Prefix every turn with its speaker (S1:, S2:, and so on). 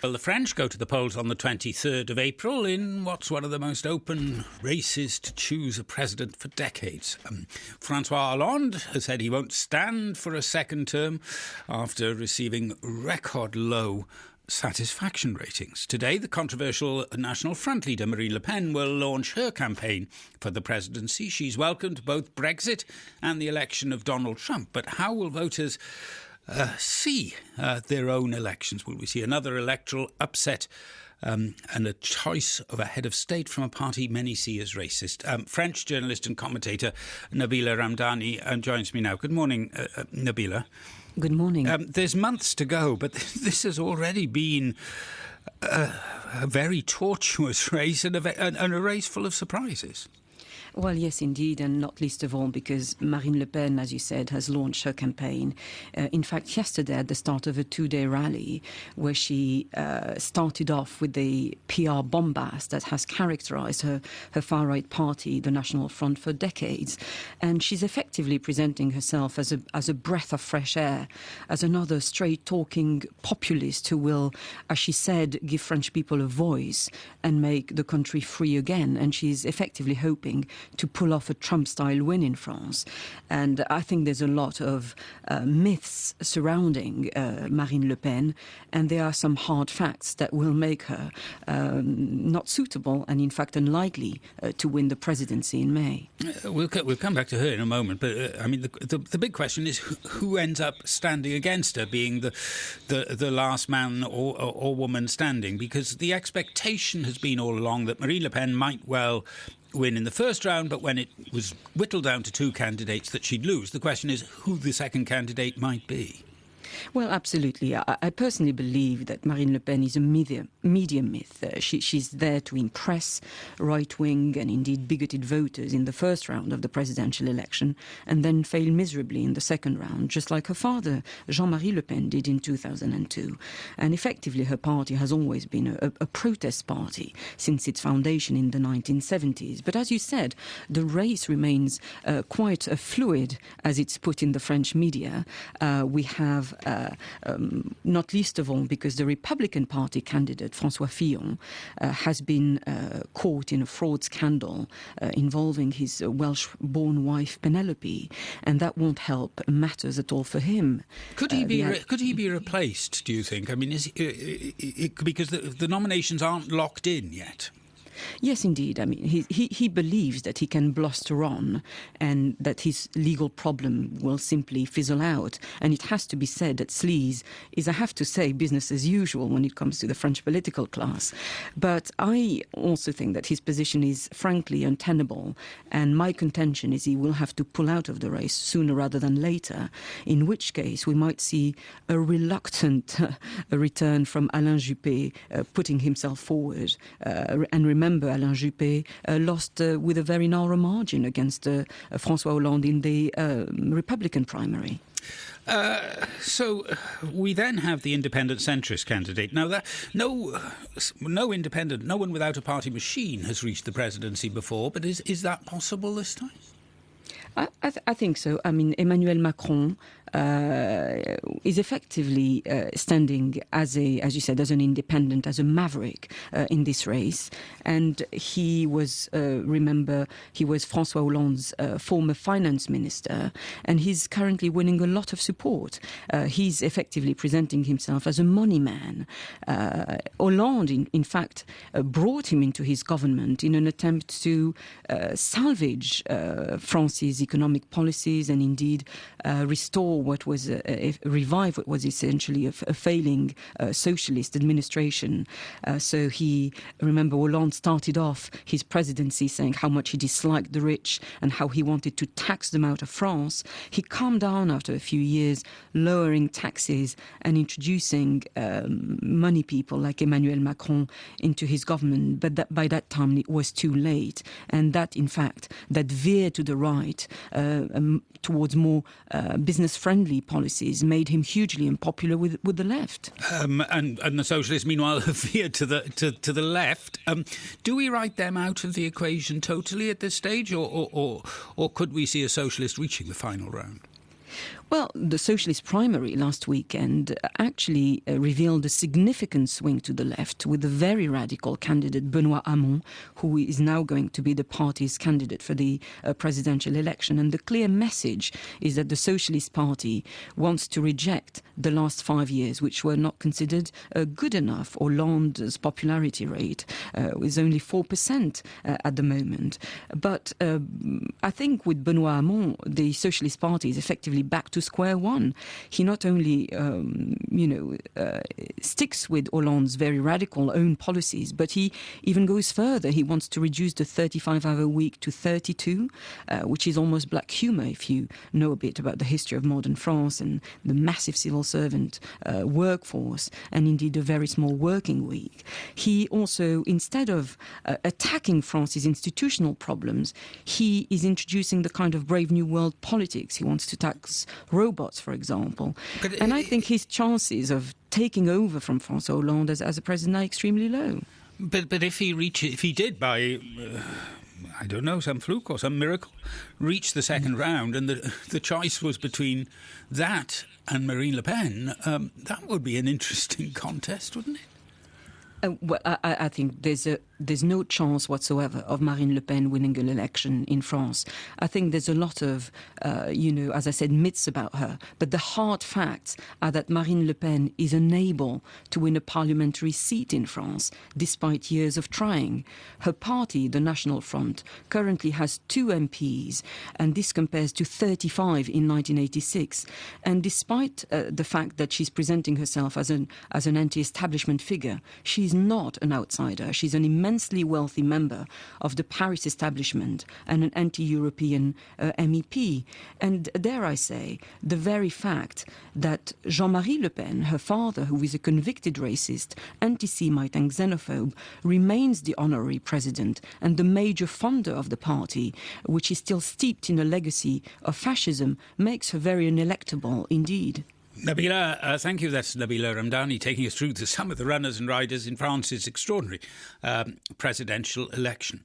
S1: Well, the French go to the polls on the 23rd of April in what's one of the most open races to choose a president for decades. Francois Hollande has said he won't stand for a second term after receiving record low satisfaction ratings. Today, the controversial National Front leader Marine Le Pen will launch her campaign for the presidency. She's welcomed both Brexit and the election of Donald Trump. But how will voters see their own elections? Will we see another electoral upset and a choice of a head of state from a party many see as racist? French journalist and commentator Nabila Ramdani joins me now. Good morning, Nabila.
S2: Good morning.
S1: There's months to go, but this has already been a very tortuous race and a race full of surprises.
S2: Well, yes, indeed, and not least of all because Marine Le Pen, as you said, has launched her campaign. In fact, yesterday at the start of a two-day rally where she started off with the PR bombast that has characterized her far-right party, the National Front, for decades. And she's effectively presenting herself as a breath of fresh air, as another straight-talking populist who will, as she said, give French people a voice and make the country free again. And she's effectively hoping to pull off a Trump-style win in France. And I think there's a lot of myths surrounding Marine Le Pen, and there are some hard facts that will make her not suitable and, in fact, unlikely to win the presidency in May.
S1: We'll come back to her in a moment, but I mean, the big question is who ends up standing against her, being the last man or woman standing, because the expectation has been all along that Marine Le Pen might well win in the first round, but when it was whittled down to two candidates that she'd lose, the question is who the second candidate might be.
S2: Well, absolutely. I personally believe that Marine Le Pen is a media myth. She's there to impress right-wing and indeed bigoted voters in the first round of the presidential election and then fail miserably in the second round, just like her father, Jean-Marie Le Pen, did in 2002. And effectively, her party has always been a protest party since its foundation in the 1970s. But as you said, the race remains quite fluid, as it's put in the French media. We have not least of all because the Republican Party candidate, François Fillon, has been caught in a fraud scandal involving his Welsh-born wife, Penelope, and that won't help matters at all for him.
S1: Could he be replaced, do you think? I mean, because the nominations aren't locked in yet?
S2: Yes, indeed. I mean, he believes that he can bluster on and that his legal problem will simply fizzle out. And it has to be said that sleaze is, I have to say, business as usual when it comes to the French political class. But I also think that his position is frankly untenable. And my contention is he will have to pull out of the race sooner rather than later, in which case we might see a reluctant return from Alain Juppé putting himself forward. And remember, Alain Juppé lost with a very narrow margin against François Hollande in the Republican primary.
S1: So we then have the independent centrist candidate. Now, no independent, no one without a party machine has reached the presidency before, but is that possible this time?
S2: I think so. I mean, Emmanuel Macron is effectively standing as you said, as an independent, as a maverick in this race. And he was, remember, he was François Hollande's former finance minister, and he's currently winning a lot of support. He's effectively presenting himself as a money man. Hollande, in fact, brought him into his government in an attempt to salvage France's economic policies and indeed restore what was revive what was essentially a failing socialist administration. So remember, Hollande started off his presidency saying how much he disliked the rich and how he wanted to tax them out of France. He calmed down after a few years, lowering taxes and introducing money people like Emmanuel Macron into his government. But by that time it was too late, and that in fact that veered to the right towards more business-friendly policies made him hugely unpopular with the left.
S1: And the socialists, meanwhile, have veered to the left. Do we write them out of the equation totally at this stage, or could we see a socialist reaching the final round?
S2: Well, the socialist primary last weekend actually revealed a significant swing to the left with the very radical candidate Benoît Hamon, who is now going to be the party's candidate for the presidential election. And the clear message is that the Socialist Party wants to reject the last 5 years, which were not considered good enough. Hollande's popularity rate is only 4% at the moment. But I think with Benoît Hamon, the Socialist Party is effectively back to square one. He not only, sticks with Hollande's very radical own policies, but he even goes further. He wants to reduce the 35-hour week to 32, which is almost black humour if you know a bit about the history of modern France and the massive civil servant workforce, and indeed a very small working week. He also, instead of attacking France's institutional problems, he is introducing the kind of Brave New World politics. He wants to tax robots, for example. And I think his chances of taking over from François Hollande as a president are extremely low.
S1: But if he did by I don't know, some fluke or some miracle, reach the second round, and the choice was between that and Marine Le Pen, that would be an interesting contest, wouldn't it?
S2: Well, I think there's no chance whatsoever of Marine Le Pen winning an election in France. I think there's a lot of, as I said, myths about her. But the hard facts are that Marine Le Pen is unable to win a parliamentary seat in France, despite years of trying. Her party, the National Front, currently has 2 MPs, and this compares to 35 in 1986. And despite the fact that she's presenting herself as an anti-establishment figure, she's not an outsider. She's an immensely wealthy member of the Paris establishment and an anti-European MEP. And dare I say, the very fact that Jean-Marie Le Pen, her father, who is a convicted racist, anti-Semite and xenophobe, remains the honorary president and the major funder of the party, which is still steeped in a legacy of fascism, makes her very unelectable indeed.
S1: Nabila, thank you. That's Nabila Ramdani taking us through some of the runners and riders in France's extraordinary presidential election.